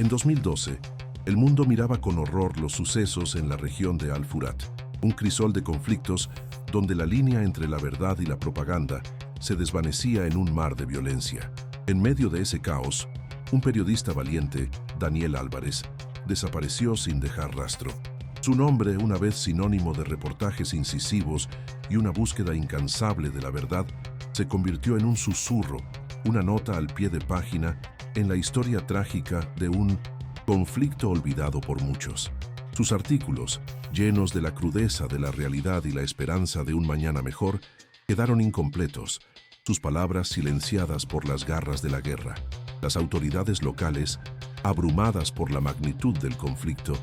En 2012, el mundo miraba con horror los sucesos en la región de Al-Furat, un crisol de conflictos donde la línea entre la verdad y la propaganda se desvanecía en un mar de violencia. En medio de ese caos, un periodista valiente, Daniel Álvarez, desapareció sin dejar rastro. Su nombre, una vez sinónimo de reportajes incisivos y una búsqueda incansable de la verdad, se convirtió en un susurro, una nota al pie de página en la historia trágica de un conflicto olvidado por muchos. Sus artículos, llenos de la crudeza de la realidad y la esperanza de un mañana mejor, quedaron incompletos, sus palabras silenciadas por las garras de la guerra. Las autoridades locales, abrumadas por la magnitud del conflicto,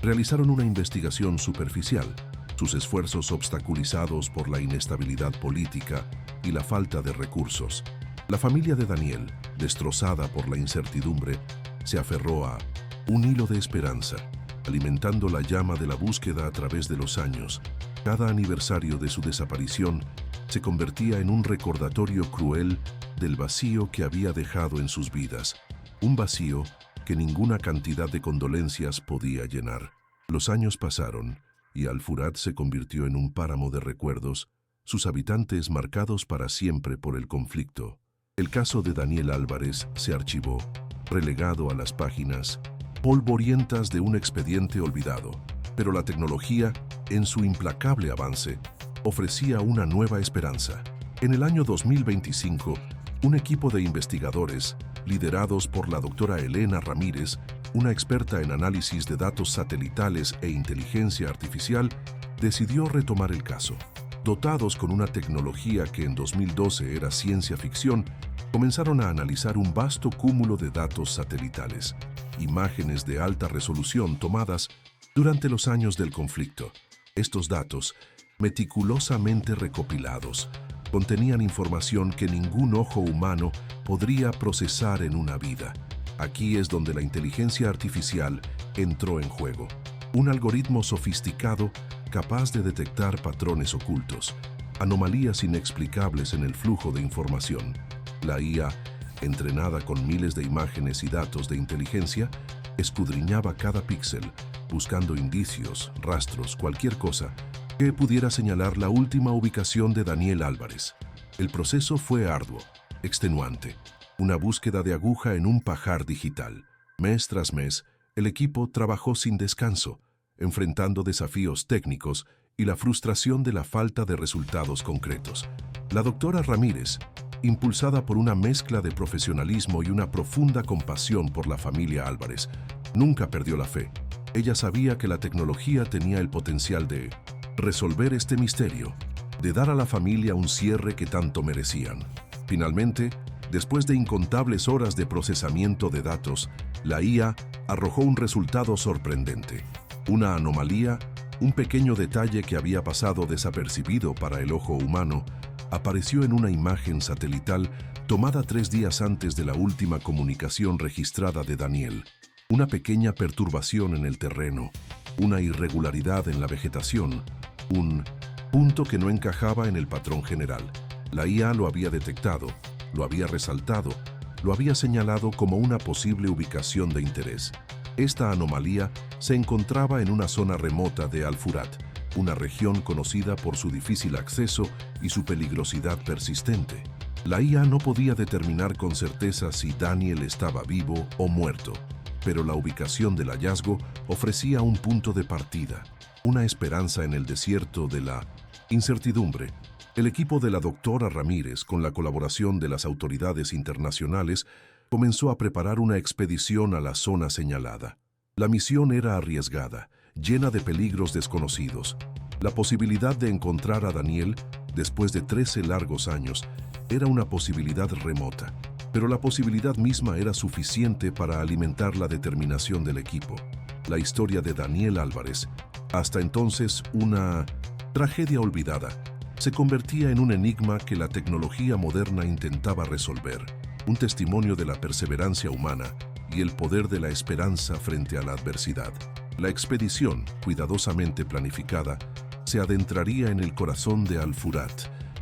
realizaron una investigación superficial, sus esfuerzos obstaculizados por la inestabilidad política y la falta de recursos. La familia de Daniel, destrozada por la incertidumbre, se aferró a un hilo de esperanza, alimentando la llama de la búsqueda a través de los años. Cada aniversario de su desaparición se convertía en un recordatorio cruel del vacío que había dejado en sus vidas, un vacío que ninguna cantidad de condolencias podía llenar. Los años pasaron y Al-Furat se convirtió en un páramo de recuerdos, sus habitantes marcados para siempre por el conflicto. El caso de Daniel Álvarez se archivó, relegado a las páginas polvorientas de un expediente olvidado, pero la tecnología, en su implacable avance, ofrecía una nueva esperanza. En el año 2025, un equipo de investigadores, liderados por la doctora Elena Ramírez, una experta en análisis de datos satelitales e inteligencia artificial, decidió retomar el caso. Dotados con una tecnología que en 2012 era ciencia ficción, comenzaron a analizar un vasto cúmulo de datos satelitales, imágenes de alta resolución tomadas durante los años del conflicto. Estos datos, meticulosamente recopilados, contenían información que ningún ojo humano podría procesar en una vida. Aquí es donde la inteligencia artificial entró en juego. Un algoritmo sofisticado capaz de detectar patrones ocultos, anomalías inexplicables en el flujo de información. La IA, entrenada con miles de imágenes y datos de inteligencia, escudriñaba cada píxel, buscando indicios, rastros, cualquier cosa que pudiera señalar la última ubicación de Daniel Álvarez. El proceso fue arduo, extenuante, una búsqueda de aguja en un pajar digital. Mes tras mes, el equipo trabajó sin descanso, enfrentando desafíos técnicos y la frustración de la falta de resultados concretos. La doctora Ramírez, impulsada por una mezcla de profesionalismo y una profunda compasión por la familia Álvarez, nunca perdió la fe. Ella sabía que la tecnología tenía el potencial de resolver este misterio, de dar a la familia un cierre que tanto merecían. Finalmente, después de incontables horas de procesamiento de datos, la IA arrojó un resultado sorprendente. Una anomalía, un pequeño detalle que había pasado desapercibido para el ojo humano, apareció en una imagen satelital tomada 3 días antes de la última comunicación registrada de Daniel. Una pequeña perturbación en el terreno, una irregularidad en la vegetación, un punto que no encajaba en el patrón general. La IA lo había detectado, lo había resaltado, lo había señalado como una posible ubicación de interés. Esta anomalía se encontraba en una zona remota de Al-Furat, una región conocida por su difícil acceso y su peligrosidad persistente. La IA no podía determinar con certeza si Daniel estaba vivo o muerto, pero la ubicación del hallazgo ofrecía un punto de partida, una esperanza en el desierto de la incertidumbre. El equipo de la doctora Ramírez, con la colaboración de las autoridades internacionales, comenzó a preparar una expedición a la zona señalada. La misión era arriesgada, llena de peligros desconocidos. La posibilidad de encontrar a Daniel, después de 13 largos años, era una posibilidad remota, pero la posibilidad misma era suficiente para alimentar la determinación del equipo. La historia de Daniel Álvarez, hasta entonces una tragedia olvidada, se convertía en un enigma que la tecnología moderna intentaba resolver, un testimonio de la perseverancia humana y el poder de la esperanza frente a la adversidad. La expedición, cuidadosamente planificada, se adentraría en el corazón de Al-Furat,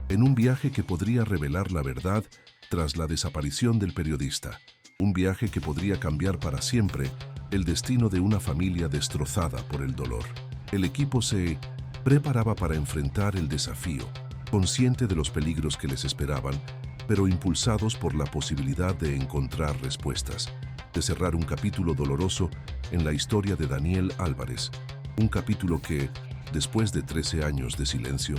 en un viaje que podría revelar la verdad tras la desaparición del periodista, un viaje que podría cambiar para siempre el destino de una familia destrozada por el dolor. El equipo se preparaba para enfrentar el desafío, consciente de los peligros que les esperaban, pero impulsados por la posibilidad de encontrar respuestas, de cerrar un capítulo doloroso en la historia de Daniel Álvarez, un capítulo que, después de 13 años de silencio,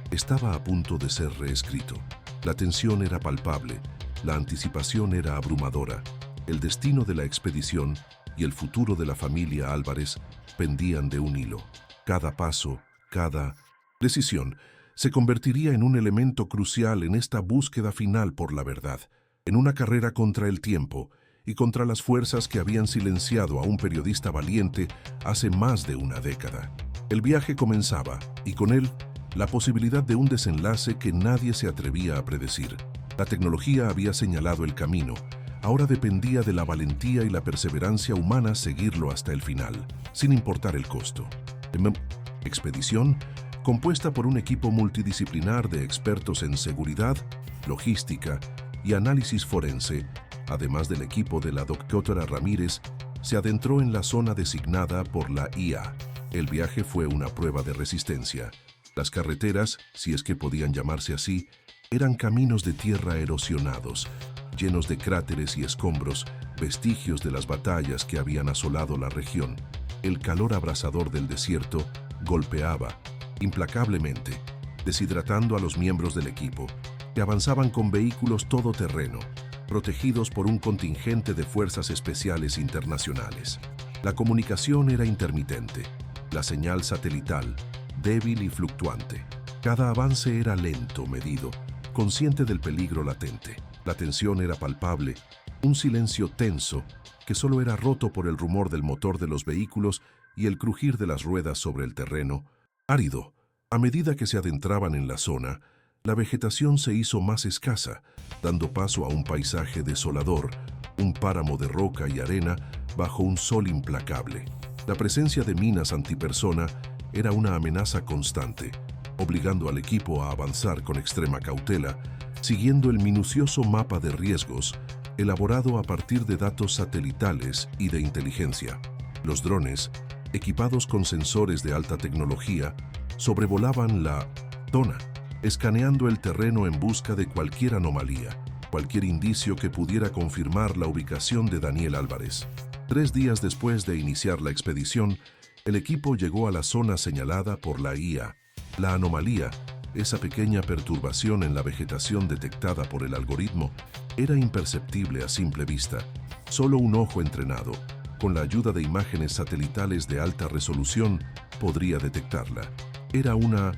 estaba a punto de ser reescrito. La tensión era palpable, la anticipación era abrumadora, el destino de la expedición y el futuro de la familia Álvarez pendían de un hilo. Cada paso, cada decisión, se convertiría en un elemento crucial en esta búsqueda final por la verdad, en una carrera contra el tiempo y contra las fuerzas que habían silenciado a un periodista valiente hace más de una década. El viaje comenzaba, y con él, la posibilidad de un desenlace que nadie se atrevía a predecir. La tecnología había señalado el camino, ahora dependía de la valentía y la perseverancia humana seguirlo hasta el final, sin importar el costo. Expedición, compuesta por un equipo multidisciplinar de expertos en seguridad, logística y análisis forense, además del equipo de la doctora Ramírez, se adentró en la zona designada por la IA. El viaje fue una prueba de resistencia. Las carreteras, si es que podían llamarse así, eran caminos de tierra erosionados, llenos de cráteres y escombros, vestigios de las batallas que habían asolado la región. El calor abrasador del desierto golpeaba implacablemente, deshidratando a los miembros del equipo, que avanzaban con vehículos todoterreno, protegidos por un contingente de fuerzas especiales internacionales. La comunicación era intermitente, la señal satelital, débil y fluctuante. Cada avance era lento, medido, consciente del peligro latente. La tensión era palpable, un silencio tenso que solo era roto por el rumor del motor de los vehículos y el crujir de las ruedas sobre el terreno árido. A medida que se adentraban en la zona, la vegetación se hizo más escasa, dando paso a un paisaje desolador, un páramo de roca y arena bajo un sol implacable. La presencia de minas antipersona era una amenaza constante, obligando al equipo a avanzar con extrema cautela, siguiendo el minucioso mapa de riesgos elaborado a partir de datos satelitales y de inteligencia. Los drones, equipados con sensores de alta tecnología, sobrevolaban la zona, escaneando el terreno en busca de cualquier anomalía, cualquier indicio que pudiera confirmar la ubicación de Daniel Álvarez. 3 días después de iniciar la expedición, el equipo llegó a la zona señalada por la IA. La anomalía, esa pequeña perturbación en la vegetación detectada por el algoritmo, era imperceptible a simple vista. Solo un ojo entrenado, con la ayuda de imágenes satelitales de alta resolución, podría detectarla. Era una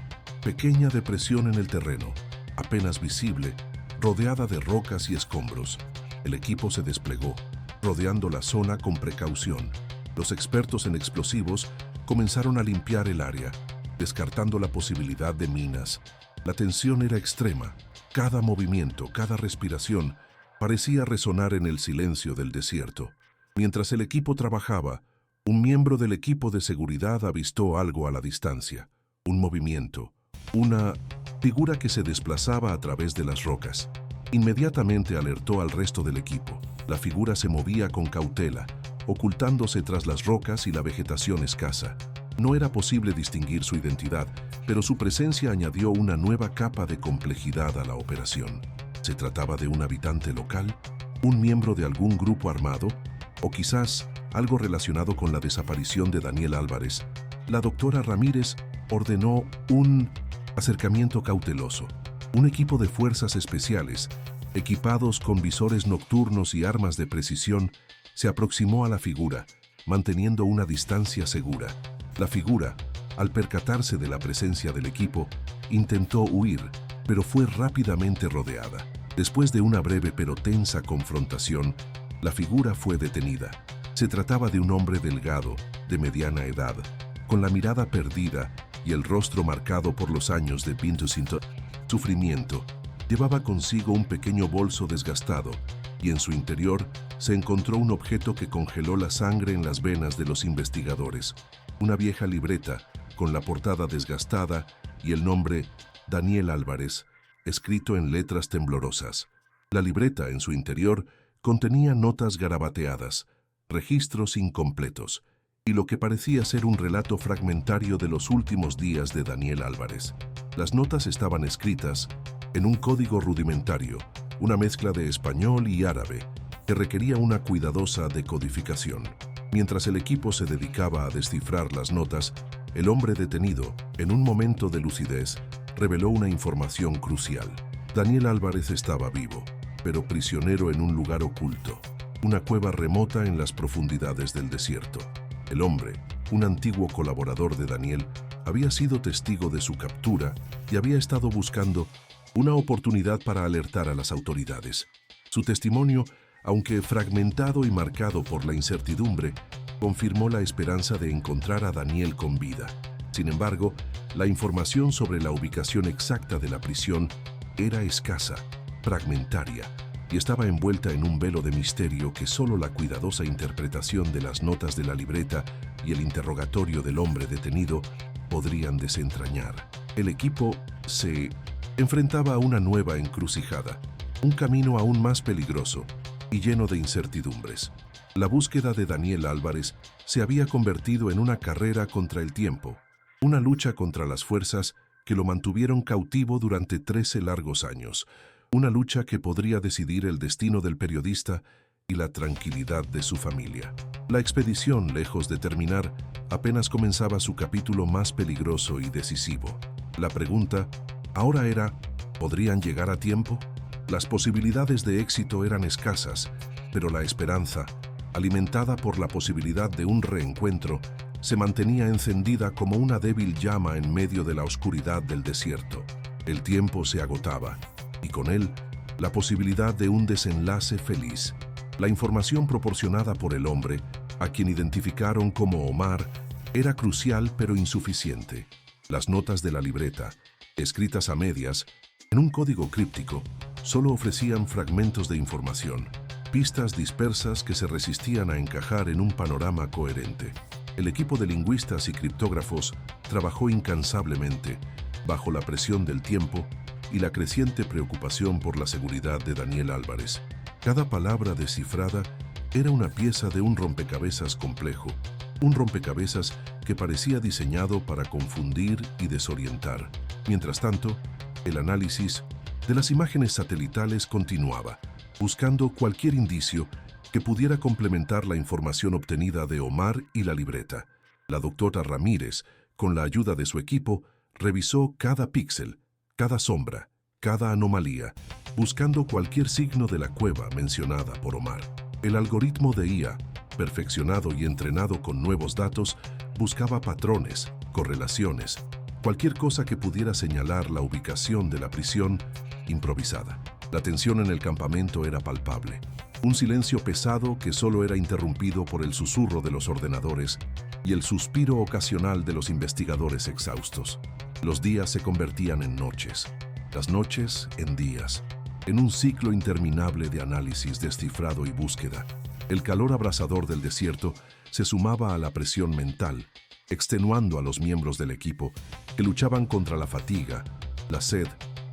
pequeña depresión en el terreno, apenas visible, rodeada de rocas y escombros. El equipo se desplegó, rodeando la zona con precaución. Los expertos en explosivos comenzaron a limpiar el área, descartando la posibilidad de minas. La tensión era extrema. Cada movimiento, cada respiración, parecía resonar en el silencio del desierto. Mientras el equipo trabajaba, un miembro del equipo de seguridad avistó algo a la distancia. Un movimiento, una figura que se desplazaba a través de las rocas. Inmediatamente alertó al resto del equipo. La figura se movía con cautela, ocultándose tras las rocas y la vegetación escasa. No era posible distinguir su identidad, pero su presencia añadió una nueva capa de complejidad a la operación. ¿Se trataba de un habitante local? ¿Un miembro de algún grupo armado? ¿O quizás algo relacionado con la desaparición de Daniel Álvarez? La doctora Ramírez ordenó un acercamiento cauteloso. Un equipo de fuerzas especiales, equipados con visores nocturnos y armas de precisión, se aproximó a la figura, manteniendo una distancia segura. La figura, al percatarse de la presencia del equipo, intentó huir, pero fue rápidamente rodeada. Después de una breve pero tensa confrontación, la figura fue detenida. Se trataba de un hombre delgado, de mediana edad, con la mirada perdida y el rostro marcado por los años de sufrimiento. Llevaba consigo un pequeño bolso desgastado y en su interior se encontró un objeto que congeló la sangre en las venas de los investigadores. Una vieja libreta con la portada desgastada y el nombre Daniel Álvarez, escrito en letras temblorosas. La libreta, en su interior, Contenía notas garabateadas, registros incompletos y lo que parecía ser un relato fragmentario de los últimos días de Daniel Álvarez. Las notas estaban escritas en un código rudimentario, una mezcla de español y árabe, que requería una cuidadosa decodificación. Mientras el equipo se dedicaba a descifrar las notas, el hombre detenido, en un momento de lucidez, reveló una información crucial. Daniel Álvarez estaba vivo, pero prisionero en un lugar oculto, una cueva remota en las profundidades del desierto. El hombre, un antiguo colaborador de Daniel, había sido testigo de su captura y había estado buscando una oportunidad para alertar a las autoridades. Su testimonio, aunque fragmentado y marcado por la incertidumbre, confirmó la esperanza de encontrar a Daniel con vida. Sin embargo, la información sobre la ubicación exacta de la prisión era escasa, fragmentaria, y estaba envuelta en un velo de misterio que solo la cuidadosa interpretación de las notas de la libreta y el interrogatorio del hombre detenido podrían desentrañar. El equipo se enfrentaba a una nueva encrucijada, un camino aún más peligroso y lleno de incertidumbres. La búsqueda de Daniel Álvarez se había convertido en una carrera contra el tiempo, una lucha contra las fuerzas que lo mantuvieron cautivo durante 13 largos años, una lucha que podría decidir el destino del periodista y la tranquilidad de su familia. La expedición, lejos de terminar, apenas comenzaba su capítulo más peligroso y decisivo. La pregunta ahora era, ¿podrían llegar a tiempo? Las posibilidades de éxito eran escasas, pero la esperanza, alimentada por la posibilidad de un reencuentro, se mantenía encendida como una débil llama en medio de la oscuridad del desierto. El tiempo se agotaba, y con él, la posibilidad de un desenlace feliz. La información proporcionada por el hombre, a quien identificaron como Omar, era crucial pero insuficiente. Las notas de la libreta, escritas a medias, en un código críptico, solo ofrecían fragmentos de información, pistas dispersas que se resistían a encajar en un panorama coherente. El equipo de lingüistas y criptógrafos trabajó incansablemente, bajo la presión del tiempo y la creciente preocupación por la seguridad de Daniel Álvarez. Cada palabra descifrada era una pieza de un rompecabezas complejo, un rompecabezas que parecía diseñado para confundir y desorientar. Mientras tanto, el análisis de las imágenes satelitales continuaba, buscando cualquier indicio que pudiera complementar la información obtenida de Omar y la libreta. La doctora Ramírez, con la ayuda de su equipo, revisó cada píxel, cada sombra, cada anomalía, buscando cualquier signo de la cueva mencionada por Omar. El algoritmo de IA, perfeccionado y entrenado con nuevos datos, buscaba patrones, correlaciones, cualquier cosa que pudiera señalar la ubicación de la prisión improvisada. La tensión en el campamento era palpable. Un silencio pesado que solo era interrumpido por el susurro de los ordenadores y el suspiro ocasional de los investigadores exhaustos. Los días se convertían en noches, las noches en días, en un ciclo interminable de análisis, descifrado y búsqueda. El calor abrasador del desierto se sumaba a la presión mental, extenuando a los miembros del equipo que luchaban contra la fatiga, la sed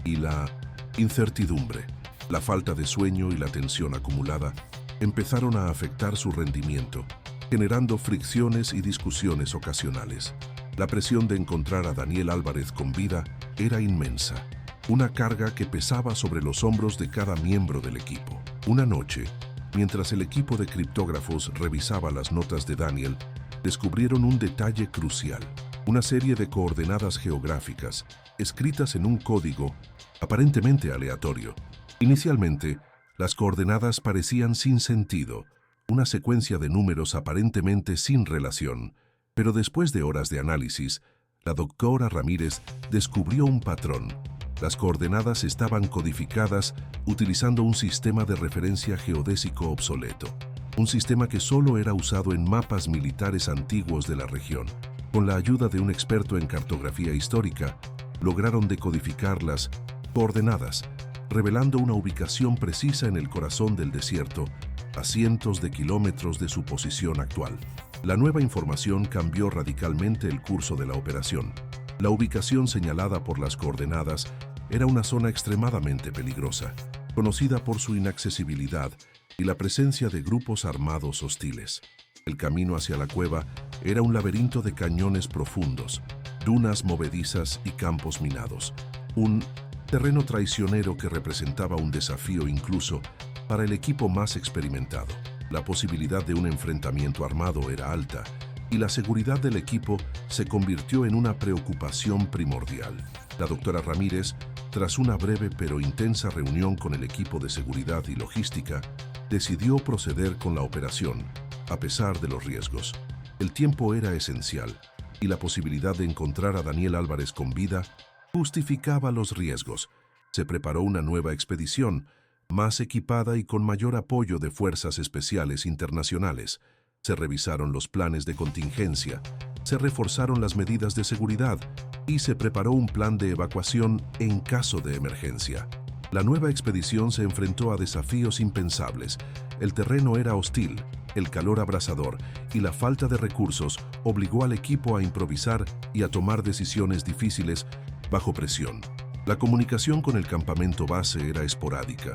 y la incertidumbre. La falta de sueño y la tensión acumulada empezaron a afectar su rendimiento, generando fricciones y discusiones ocasionales. La presión de encontrar a Daniel Álvarez con vida era inmensa, una carga que pesaba sobre los hombros de cada miembro del equipo. Una noche, mientras el equipo de criptógrafos revisaba las notas de Daniel, descubrieron un detalle crucial: una serie de coordenadas geográficas, escritas en un código aparentemente aleatorio. Inicialmente, las coordenadas parecían sin sentido, una secuencia de números aparentemente sin relación, pero después de horas de análisis, la doctora Ramírez descubrió un patrón. Las coordenadas estaban codificadas utilizando un sistema de referencia geodésico obsoleto, un sistema que solo era usado en mapas militares antiguos de la región. Con la ayuda de un experto en cartografía histórica, lograron decodificar las coordenadas, revelando una ubicación precisa en el corazón del desierto, a cientos de kilómetros de su posición actual. La nueva información cambió radicalmente el curso de la operación. La ubicación señalada por las coordenadas era una zona extremadamente peligrosa, conocida por su inaccesibilidad y la presencia de grupos armados hostiles. El camino hacia la cueva era un laberinto de cañones profundos, dunas movedizas y campos minados. Un terreno traicionero que representaba un desafío incluso para el equipo más experimentado. La posibilidad de un enfrentamiento armado era alta y la seguridad del equipo se convirtió en una preocupación primordial. La doctora Ramírez, tras una breve pero intensa reunión con el equipo de seguridad y logística, decidió proceder con la operación, a pesar de los riesgos. El tiempo era esencial y la posibilidad de encontrar a Daniel Álvarez con vida justificaba los riesgos. Se preparó una nueva expedición, más equipada y con mayor apoyo de fuerzas especiales internacionales. Se revisaron los planes de contingencia, se reforzaron las medidas de seguridad y se preparó un plan de evacuación en caso de emergencia. La nueva expedición se enfrentó a desafíos impensables. El terreno era hostil, el calor abrasador y la falta de recursos obligó al equipo a improvisar y a tomar decisiones difíciles bajo presión. La comunicación con el campamento base era esporádica,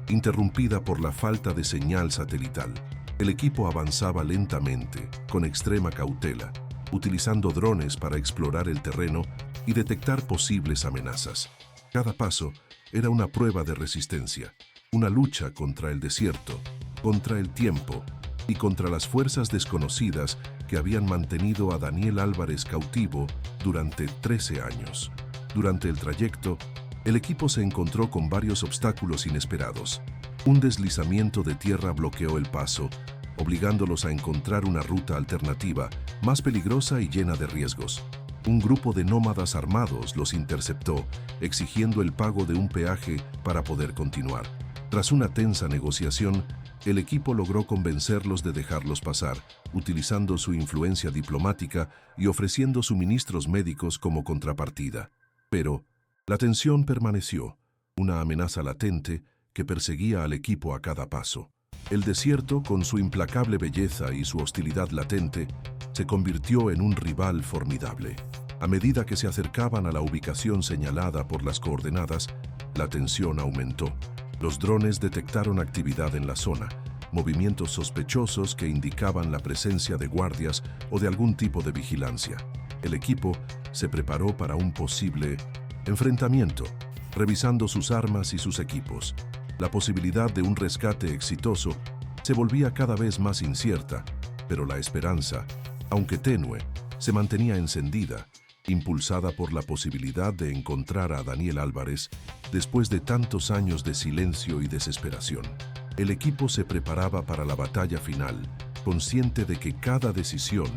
interrumpida por la falta de señal satelital. El equipo avanzaba lentamente, con extrema cautela, utilizando drones para explorar el terreno y detectar posibles amenazas. Cada paso era una prueba de resistencia, una lucha contra el desierto, contra el tiempo y contra las fuerzas desconocidas que habían mantenido a Daniel Álvarez cautivo durante 13 años. Durante el trayecto, el equipo se encontró con varios obstáculos inesperados. Un deslizamiento de tierra bloqueó el paso, obligándolos a encontrar una ruta alternativa, más peligrosa y llena de riesgos. Un grupo de nómadas armados los interceptó, exigiendo el pago de un peaje para poder continuar. Tras una tensa negociación, el equipo logró convencerlos de dejarlos pasar, utilizando su influencia diplomática y ofreciendo suministros médicos como contrapartida. Pero la tensión permaneció, una amenaza latente que perseguía al equipo a cada paso. El desierto, con su implacable belleza y su hostilidad latente, se convirtió en un rival formidable. A medida que se acercaban a la ubicación señalada por las coordenadas, la tensión aumentó. Los drones detectaron actividad en la zona, movimientos sospechosos que indicaban la presencia de guardias o de algún tipo de vigilancia. El equipo se preparó para un posible enfrentamiento, revisando sus armas y sus equipos. La posibilidad de un rescate exitoso se volvía cada vez más incierta, pero la esperanza, aunque tenue, se mantenía encendida, impulsada por la posibilidad de encontrar a Daniel Álvarez después de tantos años de silencio y desesperación. El equipo se preparaba para la batalla final, consciente de que cada decisión,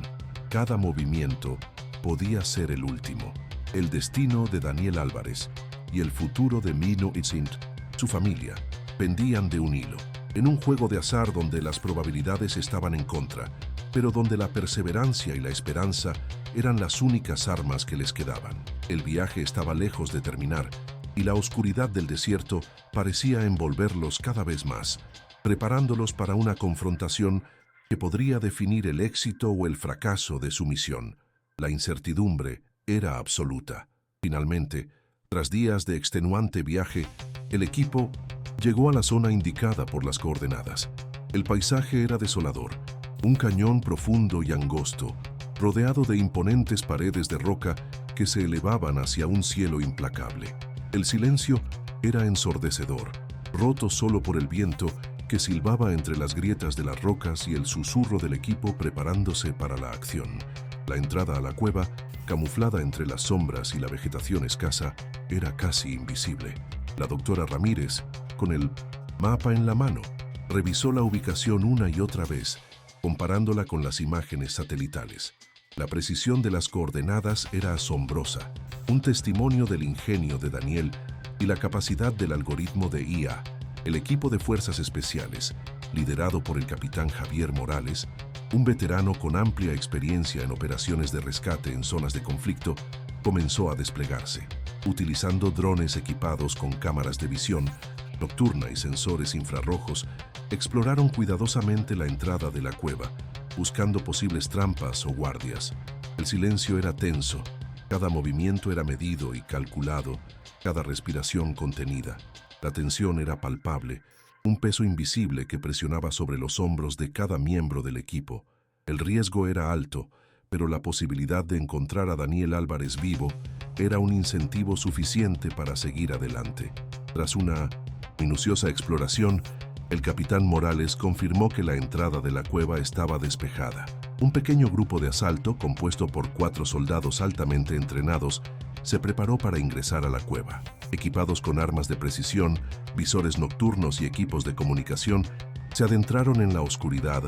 cada movimiento, podía ser el último. El destino de Daniel Álvarez y el futuro de Mino Itzint, su familia, pendían de un hilo, en un juego de azar donde las probabilidades estaban en contra, pero donde la perseverancia y la esperanza eran las únicas armas que les quedaban. El viaje estaba lejos de terminar, y la oscuridad del desierto parecía envolverlos cada vez más, preparándolos para una confrontación que podría definir el éxito o el fracaso de su misión. La incertidumbre era absoluta. Finalmente, tras días de extenuante viaje, el equipo llegó a la zona indicada por las coordenadas. El paisaje era desolador, un cañón profundo y angosto, rodeado de imponentes paredes de roca que se elevaban hacia un cielo implacable. El silencio era ensordecedor, roto solo por el viento que silbaba entre las grietas de las rocas y el susurro del equipo preparándose para la acción. La entrada a la cueva, camuflada entre las sombras y la vegetación escasa, era casi invisible. La doctora Ramírez, con el mapa en la mano, revisó la ubicación una y otra vez, comparándola con las imágenes satelitales. La precisión de las coordenadas era asombrosa, un testimonio del ingenio de Daniel y la capacidad del algoritmo de IA. El equipo de fuerzas especiales, liderado por el capitán Javier Morales, un veterano con amplia experiencia en operaciones de rescate en zonas de conflicto, comenzó a desplegarse. Utilizando drones equipados con cámaras de visión nocturna y sensores infrarrojos, exploraron cuidadosamente la entrada de la cueva, buscando posibles trampas o guardias. El silencio era tenso, cada movimiento era medido y calculado, cada respiración contenida. La tensión era palpable, un peso invisible que presionaba sobre los hombros de cada miembro del equipo. El riesgo era alto, pero la posibilidad de encontrar a Daniel Álvarez vivo era un incentivo suficiente para seguir adelante. Tras una minuciosa exploración, el capitán Morales confirmó que la entrada de la cueva estaba despejada. Un pequeño grupo de asalto, compuesto por 4 soldados altamente entrenados, se preparó para ingresar a la cueva. Equipados con armas de precisión, visores nocturnos y equipos de comunicación, se adentraron en la oscuridad,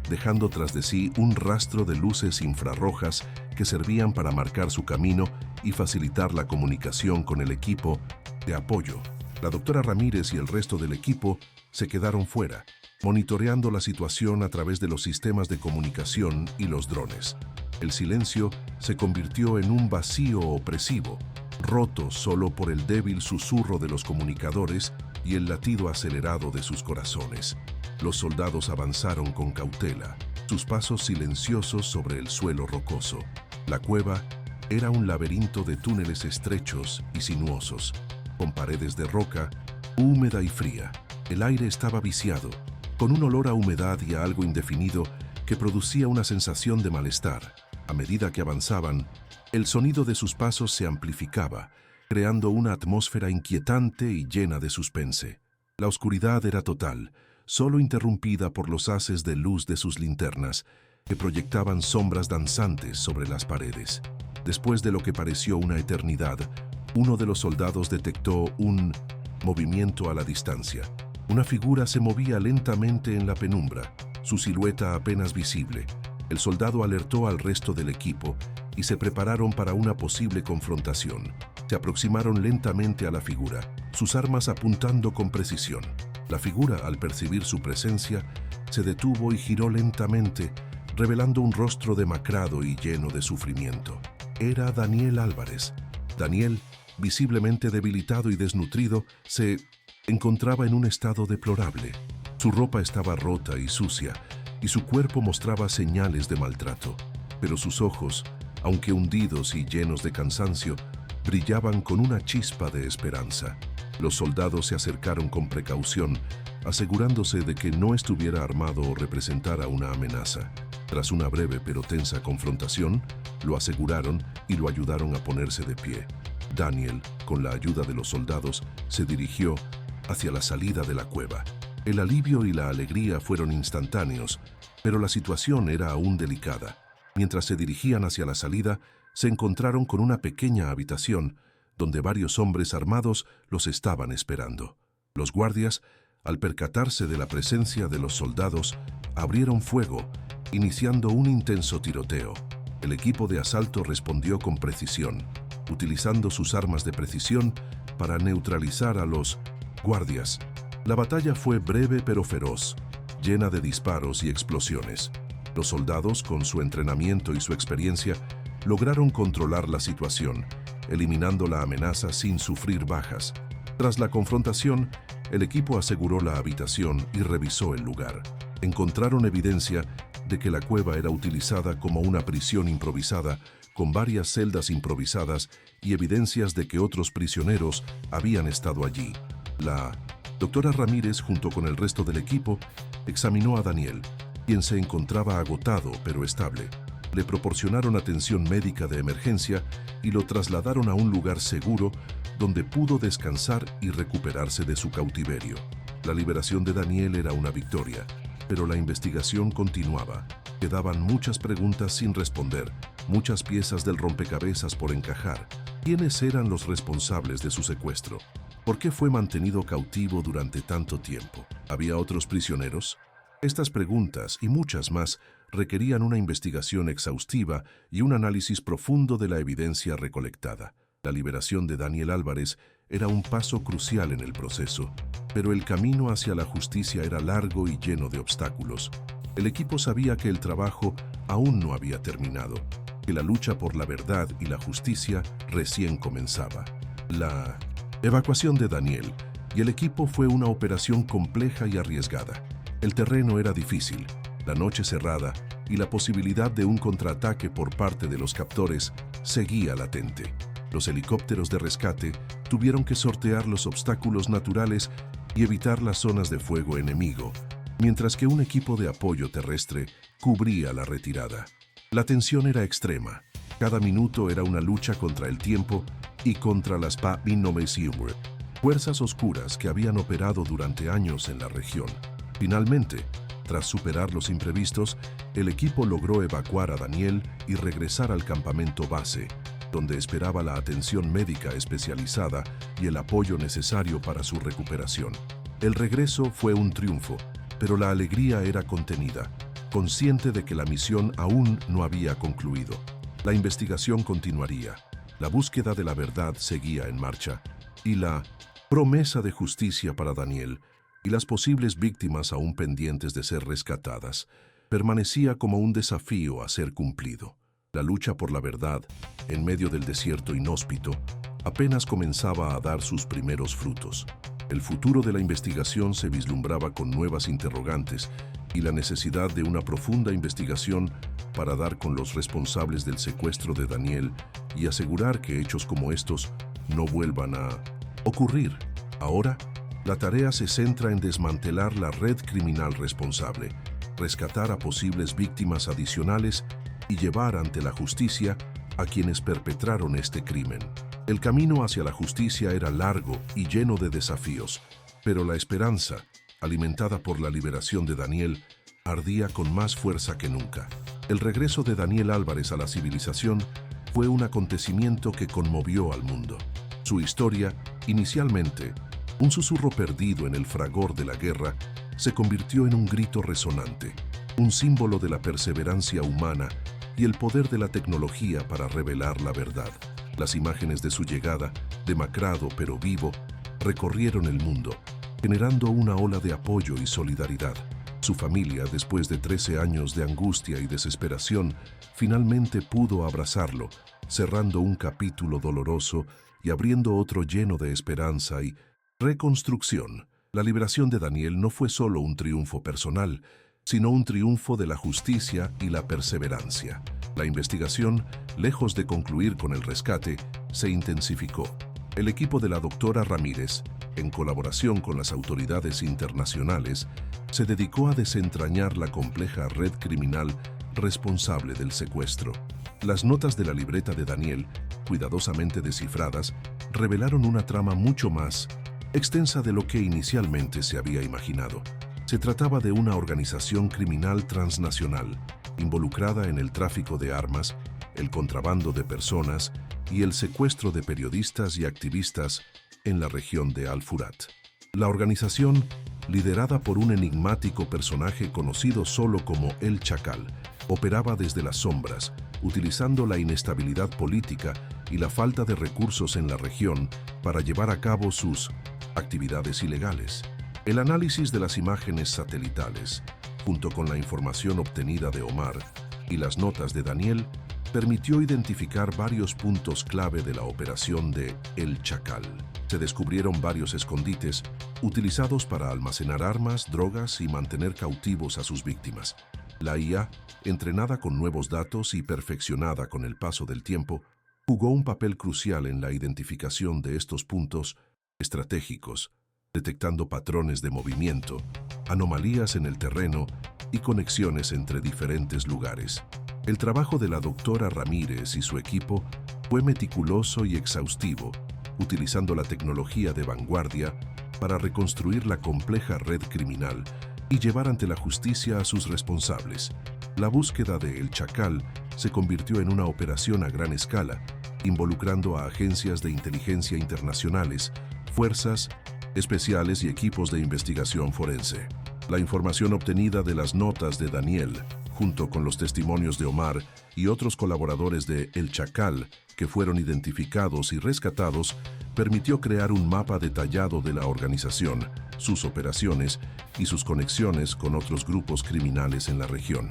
dejando tras de sí un rastro de luces infrarrojas que servían para marcar su camino y facilitar la comunicación con el equipo de apoyo. La doctora Ramírez y el resto del equipo se quedaron fuera, monitoreando la situación a través de los sistemas de comunicación y los drones. El silencio se convirtió en un vacío opresivo, roto solo por el débil susurro de los comunicadores y el latido acelerado de sus corazones. Los soldados avanzaron con cautela, sus pasos silenciosos sobre el suelo rocoso. La cueva era un laberinto de túneles estrechos y sinuosos, con paredes de roca, húmeda y fría. El aire estaba viciado, con un olor a humedad y a algo indefinido que producía una sensación de malestar. A medida que avanzaban, el sonido de sus pasos se amplificaba, creando una atmósfera inquietante y llena de suspense. La oscuridad era total, solo interrumpida por los haces de luz de sus linternas, que proyectaban sombras danzantes sobre las paredes. Después de lo que pareció una eternidad, uno de los soldados detectó un movimiento a la distancia. Una figura se movía lentamente en la penumbra, su silueta apenas visible. El soldado alertó al resto del equipo y se prepararon para una posible confrontación. Se aproximaron lentamente a la figura, sus armas apuntando con precisión. La figura, al percibir su presencia, se detuvo y giró lentamente, revelando un rostro demacrado y lleno de sufrimiento. Era Daniel Álvarez. Daniel, visiblemente debilitado y desnutrido, se encontraba en un estado deplorable. Su ropa estaba rota y sucia, y su cuerpo mostraba señales de maltrato. Pero sus ojos, aunque hundidos y llenos de cansancio, brillaban con una chispa de esperanza. Los soldados se acercaron con precaución, asegurándose de que no estuviera armado o representara una amenaza. Tras una breve pero tensa confrontación, lo aseguraron y lo ayudaron a ponerse de pie. Daniel, con la ayuda de los soldados, se dirigió hacia la salida de la cueva. El alivio y la alegría fueron instantáneos, pero la situación era aún delicada. Mientras se dirigían hacia la salida, se encontraron con una pequeña habitación donde varios hombres armados los estaban esperando. Los guardias, al percatarse de la presencia de los soldados, abrieron fuego, iniciando un intenso tiroteo. El equipo de asalto respondió con precisión, utilizando sus armas de precisión para neutralizar a los guardias. La batalla fue breve pero feroz, llena de disparos y explosiones. Los soldados, con su entrenamiento y su experiencia, lograron controlar la situación, eliminando la amenaza sin sufrir bajas. Tras la confrontación, el equipo aseguró la habitación y revisó el lugar. Encontraron evidencia de que la cueva era utilizada como una prisión improvisada, con varias celdas improvisadas y evidencias de que otros prisioneros habían estado allí. La doctora Ramírez, junto con el resto del equipo, examinó a Daniel, quien se encontraba agotado pero estable. Le proporcionaron atención médica de emergencia y lo trasladaron a un lugar seguro donde pudo descansar y recuperarse de su cautiverio. La liberación de Daniel era una victoria, pero la investigación continuaba. Quedaban muchas preguntas sin responder, muchas piezas del rompecabezas por encajar. ¿Quiénes eran los responsables de su secuestro? ¿Por qué fue mantenido cautivo durante tanto tiempo? ¿Había otros prisioneros? Estas preguntas y muchas más requerían una investigación exhaustiva y un análisis profundo de la evidencia recolectada. La liberación de Daniel Álvarez era un paso crucial en el proceso, pero el camino hacia la justicia era largo y lleno de obstáculos. El equipo sabía que el trabajo aún no había terminado, que la lucha por la verdad y la justicia recién comenzaba. La evacuación de Daniel y el equipo fue una operación compleja y arriesgada. El terreno era difícil, la noche cerrada y la posibilidad de un contraataque por parte de los captores seguía latente. Los helicópteros de rescate tuvieron que sortear los obstáculos naturales y evitar las zonas de fuego enemigo, mientras que un equipo de apoyo terrestre cubría la retirada. La tensión era extrema. Cada minuto era una lucha contra el tiempo y contra las PA-19, fuerzas oscuras que habían operado durante años en la región. Finalmente, tras superar los imprevistos, el equipo logró evacuar a Daniel y regresar al campamento base, donde esperaba la atención médica especializada y el apoyo necesario para su recuperación. El regreso fue un triunfo, pero la alegría era contenida, consciente de que la misión aún no había concluido. La investigación continuaría, la búsqueda de la verdad seguía en marcha, y la promesa de justicia para Daniel y las posibles víctimas aún pendientes de ser rescatadas permanecía como un desafío a ser cumplido. La lucha por la verdad, en medio del desierto inhóspito, apenas comenzaba a dar sus primeros frutos. El futuro de la investigación se vislumbraba con nuevas interrogantes y la necesidad de una profunda investigación para dar con los responsables del secuestro de Daniel y asegurar que hechos como estos no vuelvan a ocurrir. Ahora, la tarea se centra en desmantelar la red criminal responsable, rescatar a posibles víctimas adicionales y llevar ante la justicia a quienes perpetraron este crimen. El camino hacia la justicia era largo y lleno de desafíos, pero la esperanza, alimentada por la liberación de Daniel, ardía con más fuerza que nunca. El regreso de Daniel Álvarez a la civilización fue un acontecimiento que conmovió al mundo. Su historia, inicialmente un susurro perdido en el fragor de la guerra, se convirtió en un grito resonante, un símbolo de la perseverancia humana y el poder de la tecnología para revelar la verdad. Las imágenes de su llegada, demacrado pero vivo, recorrieron el mundo, generando una ola de apoyo y solidaridad. Su familia, después de 13 años de angustia y desesperación, finalmente pudo abrazarlo, cerrando un capítulo doloroso y abriendo otro lleno de esperanza y reconstrucción. La liberación de Daniel no fue solo un triunfo personal, sino un triunfo de la justicia y la perseverancia. La investigación, lejos de concluir con el rescate, se intensificó. El equipo de la doctora Ramírez, en colaboración con las autoridades internacionales, se dedicó a desentrañar la compleja red criminal responsable del secuestro. Las notas de la libreta de Daniel, cuidadosamente descifradas, revelaron una trama mucho más extensa de lo que inicialmente se había imaginado. Se trataba de una organización criminal transnacional, involucrada en el tráfico de armas, el contrabando de personas y el secuestro de periodistas y activistas en la región de Al-Furat. La organización, liderada por un enigmático personaje conocido solo como El Chacal, operaba desde las sombras, utilizando la inestabilidad política y la falta de recursos en la región para llevar a cabo sus actividades ilegales. El análisis de las imágenes satelitales, junto con la información obtenida de Omar y las notas de Daniel, permitió identificar varios puntos clave de la operación de El Chacal. Se descubrieron varios escondites utilizados para almacenar armas, drogas y mantener cautivos a sus víctimas. La IA, entrenada con nuevos datos y perfeccionada con el paso del tiempo, jugó un papel crucial en la identificación de estos puntos estratégicos, detectando patrones de movimiento, anomalías en el terreno y conexiones entre diferentes lugares. El trabajo de la doctora Ramírez y su equipo fue meticuloso y exhaustivo, utilizando la tecnología de vanguardia para reconstruir la compleja red criminal y llevar ante la justicia a sus responsables. La búsqueda de El Chacal se convirtió en una operación a gran escala, involucrando a agencias de inteligencia internacionales, fuerzas especiales y equipos de investigación forense. La información obtenida de las notas de Daniel, junto con los testimonios de Omar y otros colaboradores de El Chacal que fueron identificados y rescatados, permitió crear un mapa detallado de la organización, sus operaciones y sus conexiones con otros grupos criminales en la región.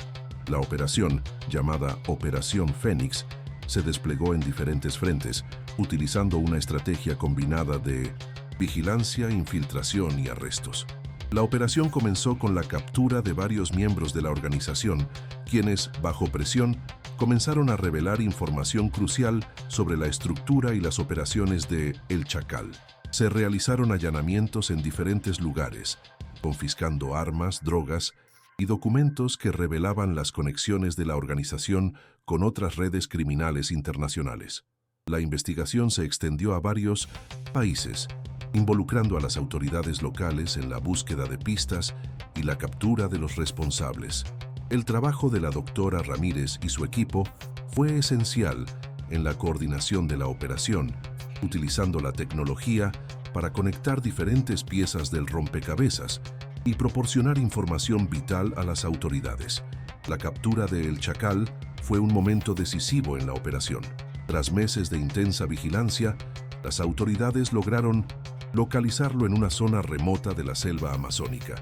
La operación, llamada Operación Fénix, se desplegó en diferentes frentes, utilizando una estrategia combinada de vigilancia, infiltración y arrestos. La operación comenzó con la captura de varios miembros de la organización, quienes, bajo presión, comenzaron a revelar información crucial sobre la estructura y las operaciones de El Chacal. Se realizaron allanamientos en diferentes lugares, confiscando armas, drogas y documentos que revelaban las conexiones de la organización con otras redes criminales internacionales. La investigación se extendió a varios países, involucrando a las autoridades locales en la búsqueda de pistas y la captura de los responsables. El trabajo de la doctora Ramírez y su equipo fue esencial en la coordinación de la operación, utilizando la tecnología para conectar diferentes piezas del rompecabezas y proporcionar información vital a las autoridades. La captura de El Chacal fue un momento decisivo en la operación. Tras meses de intensa vigilancia, las autoridades lograron localizarlo en una zona remota de la selva amazónica,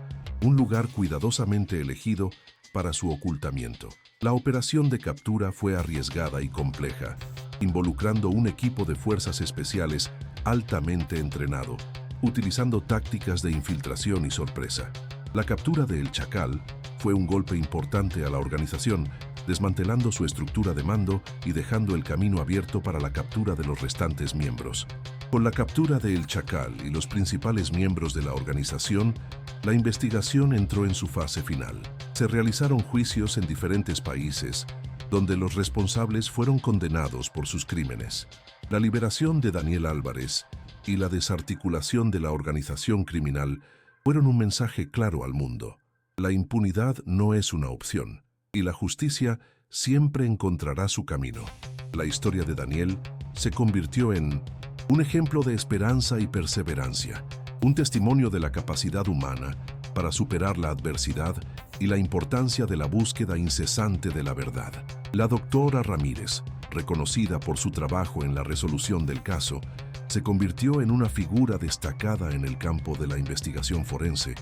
un lugar cuidadosamente elegido para su ocultamiento. La operación de captura fue arriesgada y compleja, involucrando un equipo de fuerzas especiales altamente entrenado, utilizando tácticas de infiltración y sorpresa. La captura de El Chacal fue un golpe importante a la organización, desmantelando su estructura de mando y dejando el camino abierto para la captura de los restantes miembros. Con la captura de El Chacal y los principales miembros de la organización, la investigación entró en su fase final. Se realizaron juicios en diferentes países, donde los responsables fueron condenados por sus crímenes. La liberación de Daniel Álvarez y la desarticulación de la organización criminal fueron un mensaje claro al mundo. La impunidad no es una opción, y la justicia siempre encontrará su camino. La historia de Daniel se convirtió en un ejemplo de esperanza y perseverancia, un testimonio de la capacidad humana para superar la adversidad y la importancia de la búsqueda incesante de la verdad. La doctora Ramírez, reconocida por su trabajo en la resolución del caso, se convirtió en una figura destacada en el campo de la investigación forense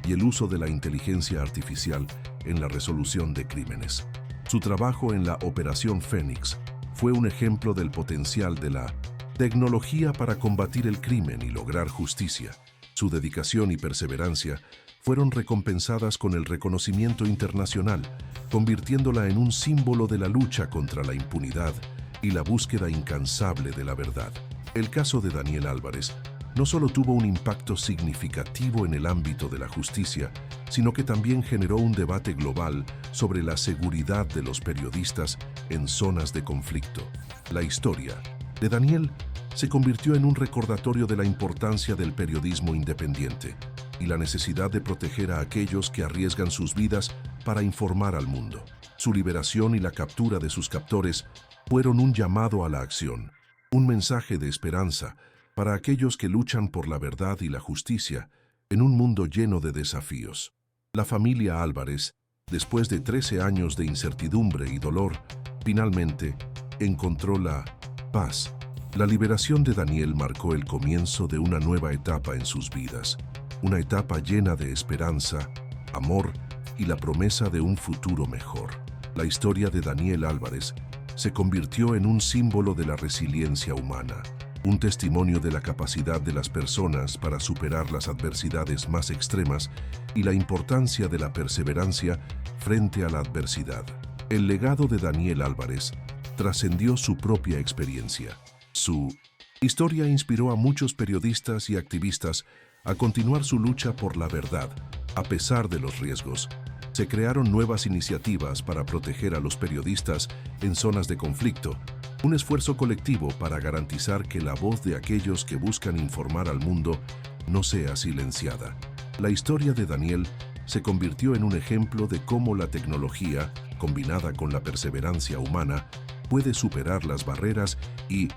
y el uso de la inteligencia artificial en la resolución de crímenes. Su trabajo en la Operación Fénix fue un ejemplo del potencial de la tecnología para combatir el crimen y lograr justicia. Su dedicación y perseverancia fueron recompensadas con el reconocimiento internacional, convirtiéndola en un símbolo de la lucha contra la impunidad y la búsqueda incansable de la verdad. El caso de Daniel Álvarez no solo tuvo un impacto significativo en el ámbito de la justicia, sino que también generó un debate global sobre la seguridad de los periodistas en zonas de conflicto. La historia de Daniel se convirtió en un recordatorio de la importancia del periodismo independiente y la necesidad de proteger a aquellos que arriesgan sus vidas para informar al mundo. Su liberación y la captura de sus captores fueron un llamado a la acción, un mensaje de esperanza para aquellos que luchan por la verdad y la justicia en un mundo lleno de desafíos. La familia Álvarez, después de 13 años de incertidumbre y dolor, finalmente encontró la paz. La liberación de Daniel marcó el comienzo de una nueva etapa en sus vidas, una etapa llena de esperanza, amor y la promesa de un futuro mejor. La historia de Daniel Álvarez se convirtió en un símbolo de la resiliencia humana, un testimonio de la capacidad de las personas para superar las adversidades más extremas y la importancia de la perseverancia frente a la adversidad. El legado de Daniel Álvarez trascendió su propia experiencia. Su historia inspiró a muchos periodistas y activistas a continuar su lucha por la verdad, a pesar de los riesgos. Se crearon nuevas iniciativas para proteger a los periodistas en zonas de conflicto, un esfuerzo colectivo para garantizar que la voz de aquellos que buscan informar al mundo no sea silenciada. La historia de Daniel se convirtió en un ejemplo de cómo la tecnología, combinada con la perseverancia humana, puede superar las barreras y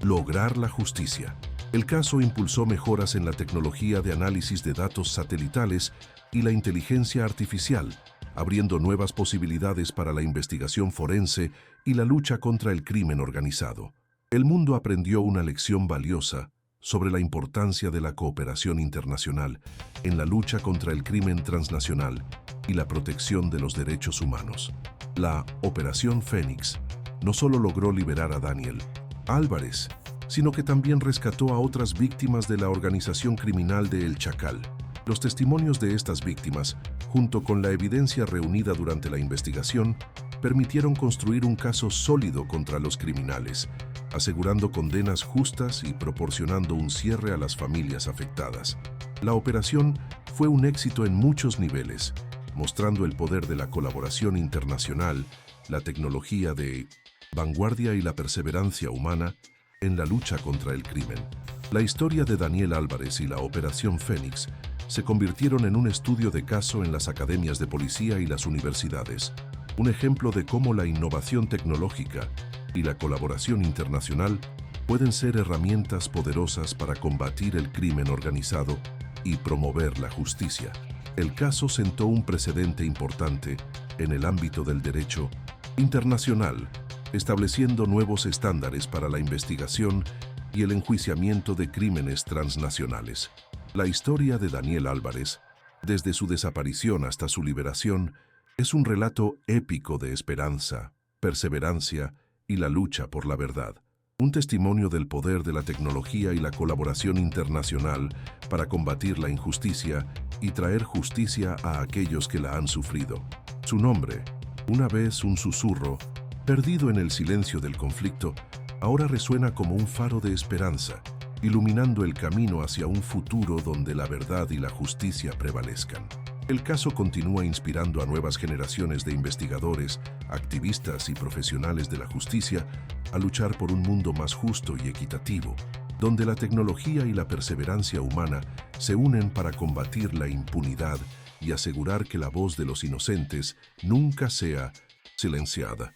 lograr la justicia. El caso impulsó mejoras en la tecnología de análisis de datos satelitales y la inteligencia artificial, abriendo nuevas posibilidades para la investigación forense y la lucha contra el crimen organizado. El mundo aprendió una lección valiosa sobre la importancia de la cooperación internacional en la lucha contra el crimen transnacional y la protección de los derechos humanos. La Operación Fénix no solo logró liberar a Daniel Álvarez, sino que también rescató a otras víctimas de la organización criminal de El Chacal. Los testimonios de estas víctimas, junto con la evidencia reunida durante la investigación, permitieron construir un caso sólido contra los criminales, asegurando condenas justas y proporcionando un cierre a las familias afectadas. La operación fue un éxito en muchos niveles, mostrando el poder de la colaboración internacional, la tecnología de vanguardia y la perseverancia humana en la lucha contra el crimen. La historia de Daniel Álvarez y la Operación Fénix se convirtieron en un estudio de caso en las academias de policía y las universidades, un ejemplo de cómo la innovación tecnológica y la colaboración internacional pueden ser herramientas poderosas para combatir el crimen organizado y promover la justicia. El caso sentó un precedente importante en el ámbito del derecho internacional, estableciendo nuevos estándares para la investigación y el enjuiciamiento de crímenes transnacionales. La historia de Daniel Álvarez, desde su desaparición hasta su liberación, es un relato épico de esperanza, perseverancia y la lucha por la verdad. Un testimonio del poder de la tecnología y la colaboración internacional para combatir la injusticia y traer justicia a aquellos que la han sufrido. Su nombre, una vez un susurro, perdido en el silencio del conflicto, ahora resuena como un faro de esperanza, iluminando el camino hacia un futuro donde la verdad y la justicia prevalezcan. El caso continúa inspirando a nuevas generaciones de investigadores, activistas y profesionales de la justicia a luchar por un mundo más justo y equitativo, donde la tecnología y la perseverancia humana se unen para combatir la impunidad y asegurar que la voz de los inocentes nunca sea silenciada.